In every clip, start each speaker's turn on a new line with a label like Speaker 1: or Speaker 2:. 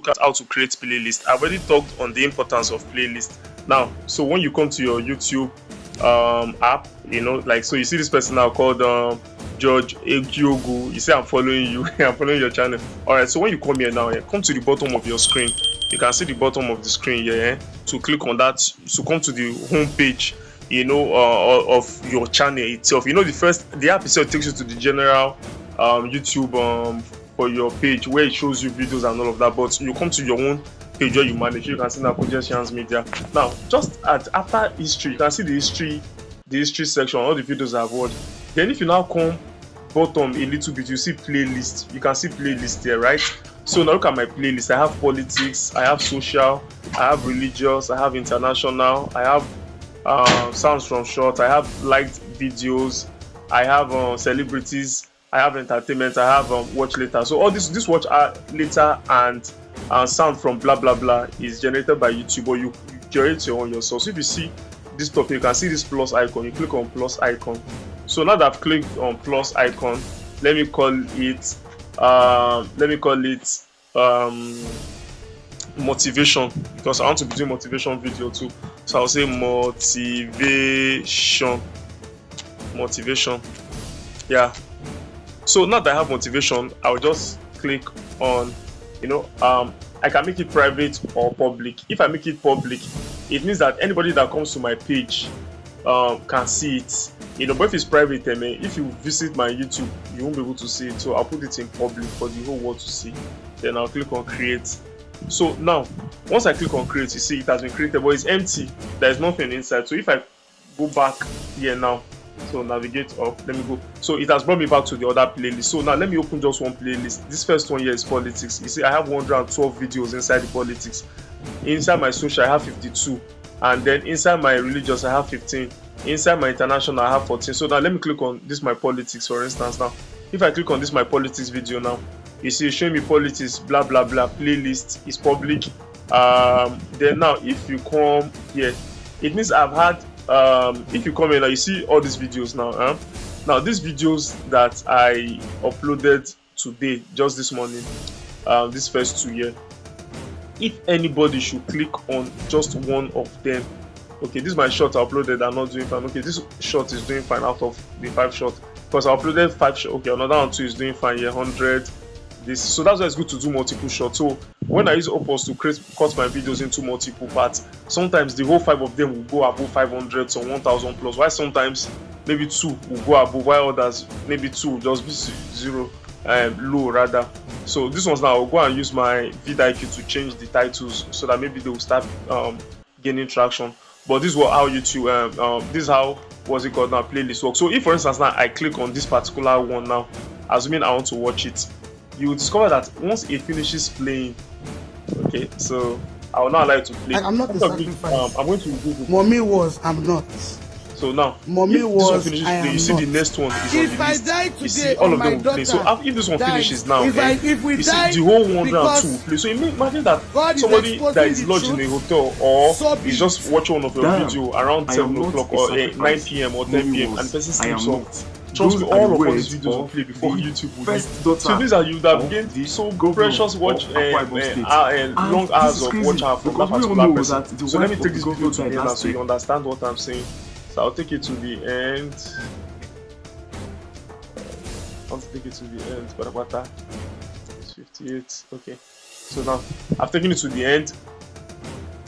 Speaker 1: look at how to create playlist. I've already talked on the importance of playlist. Now, so when you come to your YouTube app, like, so you see this person now called George Ekyogu. You say I'm following you. I'm following your channel. All right, so when you come here now, come to the bottom of your screen. You can see the bottom of the screen here, to click on that, to come to the home page, of your channel itself. The app itself takes you to the general YouTube for your page, where it shows you videos and all of that. But you come to your own page where you manage. You can see now Congestions Media. Now, just after history, you can see the history section, all the videos I've watched. Then if you now come bottom a little bit, you see playlist. You can see playlist there, right? So now look at my playlist. I have politics, I have social, I have religious, I have international, I have sounds from short, I have liked videos, I have celebrities, I have entertainment, I have watch later. So all this watch later and sound from blah blah blah is generated by YouTube, or you generate your own yourself. So if you see this topic, you can see this plus icon. You click on plus icon. So now that I've clicked on plus icon, let me call it motivation, because I want to be doing motivation video too. So I'll say motivation. Yeah. So now that I have motivation, I'll just click on, I can make it private or public. If I make it public, it means that anybody that comes to my page can see it. But if it's private, if you visit my YouTube, you won't be able to see it. So I'll put it in public for the whole world to see. Then I'll click on create. So now, once I click on create, you see it has been created, but it's empty. There is nothing inside. So if I go back here now, so navigate up, let me go. So it has brought me back to the other playlist. So now let me open just one playlist. This first one here is politics. You see, I have 112 videos inside the politics. Inside my social, I have 52. And then inside my religious, I have 15. Inside my international, I have 14. So now let me click on this my politics, for instance. Now if I click on this my politics video, now you see it's showing me politics, blah blah blah, playlist is public. Then now if you come here, it means I've had if you come in now, you see all these videos now. Now these videos that I uploaded today, just this morning, this first 2 years, if anybody should click on just one of them, okay, this is my short I uploaded, I'm not doing fine. Okay, this short is doing fine out of the 5 short, because I uploaded 5 short. Okay, another one too is doing fine here, 100. This, so that's why it's good to do multiple shots. So when I use Opus to cut my videos into multiple parts, sometimes the whole 5 of them will go above 500, so 1000 plus. While sometimes maybe 2 will go above, while others maybe 2 will just be 0, low rather. So this one's now I'll go and use my vidIQ to change the titles so that maybe they will start gaining traction. But this is how YouTube, this is how, what's it called now, playlist work. So if for instance now I click on this particular one now, assuming I want to watch it, you will discover that once it finishes playing, okay, so I will not allow it to play.
Speaker 2: I'm not the sacrifice.
Speaker 1: I'm going to Google.
Speaker 2: Mommy was, I'm not.
Speaker 1: So now,
Speaker 2: Mommy was,
Speaker 1: this one finishes
Speaker 2: I
Speaker 1: playing,
Speaker 2: am
Speaker 1: you see
Speaker 2: not.
Speaker 1: the next one is
Speaker 2: If
Speaker 1: on the
Speaker 2: I
Speaker 1: list.
Speaker 2: die
Speaker 1: You see
Speaker 2: today,
Speaker 1: all
Speaker 2: or
Speaker 1: of
Speaker 2: my
Speaker 1: them will play. So
Speaker 2: daughter
Speaker 1: if this one
Speaker 2: dies,
Speaker 1: finishes now,
Speaker 2: if we
Speaker 1: you see
Speaker 2: die,
Speaker 1: the whole 102
Speaker 2: because
Speaker 1: will play. So imagine that
Speaker 2: God is
Speaker 1: somebody
Speaker 2: exposing
Speaker 1: that is
Speaker 2: the
Speaker 1: lodged in a
Speaker 2: truth.
Speaker 1: hotel, or
Speaker 2: So be
Speaker 1: is just watching one of your video around 7 o'clock or 9 p.m. or 10 p.m. and the person sleeps off. Trust me, all of all these videos will play before YouTube will play. So these are you that have gained so precious watch long hours of watch hour from that particular person. So let me take this video to the end so you understand what I'm saying. So I'll take it to the end. I want to take it to the end. But it's 58. Okay. So now I've taken it to the end.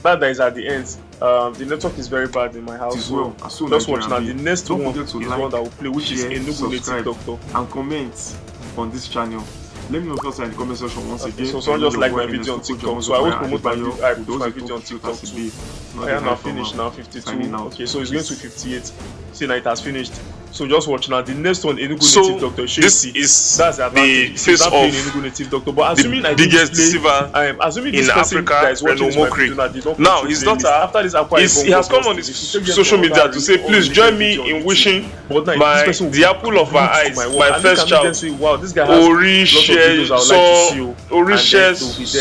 Speaker 1: That is at the end. The network is very bad in my house, so just watch now. The next one is one that will play, which is Enugu Native Doctor.
Speaker 3: And comment on this channel. Let me know first in the comment section once again.
Speaker 1: So someone just like my video on TikTok, so I will promote my video. I put my video on TikTok too. I am now finished now, 52. Okay, so it's going to 58. See now it has finished. So just watch now. The next one, Enugu Native Doctor. This is that's the face of
Speaker 2: Enugu Native Doctor. But assuming
Speaker 1: the biggest deceiver in Africa, Reno Mokri. Now his daughter, after this, he has come on his social media to say, please join me in wishing the apple of our eyes, my first child,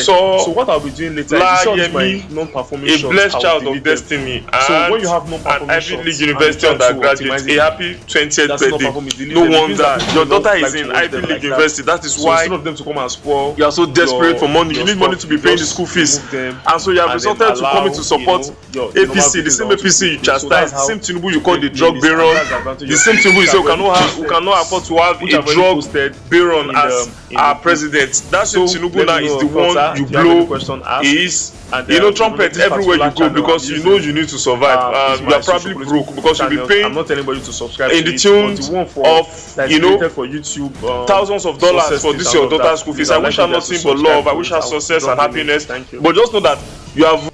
Speaker 2: So what I'll be doing later is my non-performing
Speaker 1: a blessed child of destiny,
Speaker 2: so when you have non-performing
Speaker 1: an Ivy League University undergraduate, a happy 20 90th
Speaker 2: That's not
Speaker 1: birthday.
Speaker 2: performing. Delete
Speaker 1: No
Speaker 2: them. It means
Speaker 1: wonder
Speaker 2: that people
Speaker 1: your
Speaker 2: don't
Speaker 1: daughter
Speaker 2: like
Speaker 1: is
Speaker 2: to
Speaker 1: in
Speaker 2: watch
Speaker 1: Ivy
Speaker 2: them
Speaker 1: League
Speaker 2: like that.
Speaker 1: University. That is
Speaker 2: So
Speaker 1: why
Speaker 2: instead of them to come and spoil,
Speaker 1: you are so desperate for money. You need money to be paying the
Speaker 2: just
Speaker 1: school fees,
Speaker 2: remove them
Speaker 1: and so you have
Speaker 2: and then
Speaker 1: resorted to
Speaker 2: allow,
Speaker 1: coming to support
Speaker 2: your
Speaker 1: APC,
Speaker 2: normal
Speaker 1: the
Speaker 2: people
Speaker 1: same
Speaker 2: want to
Speaker 1: APC you
Speaker 2: do. So
Speaker 1: chastise,
Speaker 2: that's
Speaker 1: the
Speaker 2: how
Speaker 1: same Tinubu you call the
Speaker 2: they
Speaker 1: drug
Speaker 2: play this, and
Speaker 1: baron,
Speaker 2: that's the advantage
Speaker 1: the
Speaker 2: of
Speaker 1: same Tinubu you say we
Speaker 2: posted,
Speaker 1: cannot afford to have
Speaker 2: which
Speaker 1: a
Speaker 2: I've already
Speaker 1: drug
Speaker 2: posted
Speaker 1: baron
Speaker 2: in
Speaker 1: as
Speaker 2: in
Speaker 1: our
Speaker 2: the
Speaker 1: president. That same
Speaker 2: So,
Speaker 1: Tinubu
Speaker 2: let
Speaker 1: now
Speaker 2: me
Speaker 1: is
Speaker 2: know
Speaker 1: the
Speaker 2: your thoughts,
Speaker 1: one you
Speaker 2: if you have any
Speaker 1: blow.
Speaker 2: question, ask.
Speaker 1: Is
Speaker 2: And
Speaker 1: you know trumpet
Speaker 2: this
Speaker 1: everywhere you
Speaker 2: particular
Speaker 1: go
Speaker 2: channel
Speaker 1: because
Speaker 2: I'm
Speaker 1: you know
Speaker 2: using,
Speaker 1: you need to survive.
Speaker 2: is
Speaker 1: You
Speaker 2: my
Speaker 1: are probably
Speaker 2: social
Speaker 1: broke because you'll be
Speaker 2: channels.
Speaker 1: paying
Speaker 2: I'm not telling anybody to subscribe
Speaker 1: in
Speaker 2: to
Speaker 1: the
Speaker 2: it,
Speaker 1: tunes
Speaker 2: but the one for
Speaker 1: of
Speaker 2: that is
Speaker 1: you know
Speaker 2: created for YouTube,
Speaker 1: thousands of dollars
Speaker 2: success
Speaker 1: for
Speaker 2: tips
Speaker 1: this
Speaker 2: and
Speaker 1: your
Speaker 2: all that.
Speaker 1: daughter's school fees.
Speaker 2: Please,
Speaker 1: I
Speaker 2: I'd
Speaker 1: wish
Speaker 2: like
Speaker 1: her
Speaker 2: you guys to
Speaker 1: nothing but
Speaker 2: subscribe
Speaker 1: love. I
Speaker 2: to
Speaker 1: wish
Speaker 2: it.
Speaker 1: her
Speaker 2: I'll
Speaker 1: success
Speaker 2: drop
Speaker 1: and
Speaker 2: the link.
Speaker 1: happiness.
Speaker 2: Thank you.
Speaker 1: But just know that you have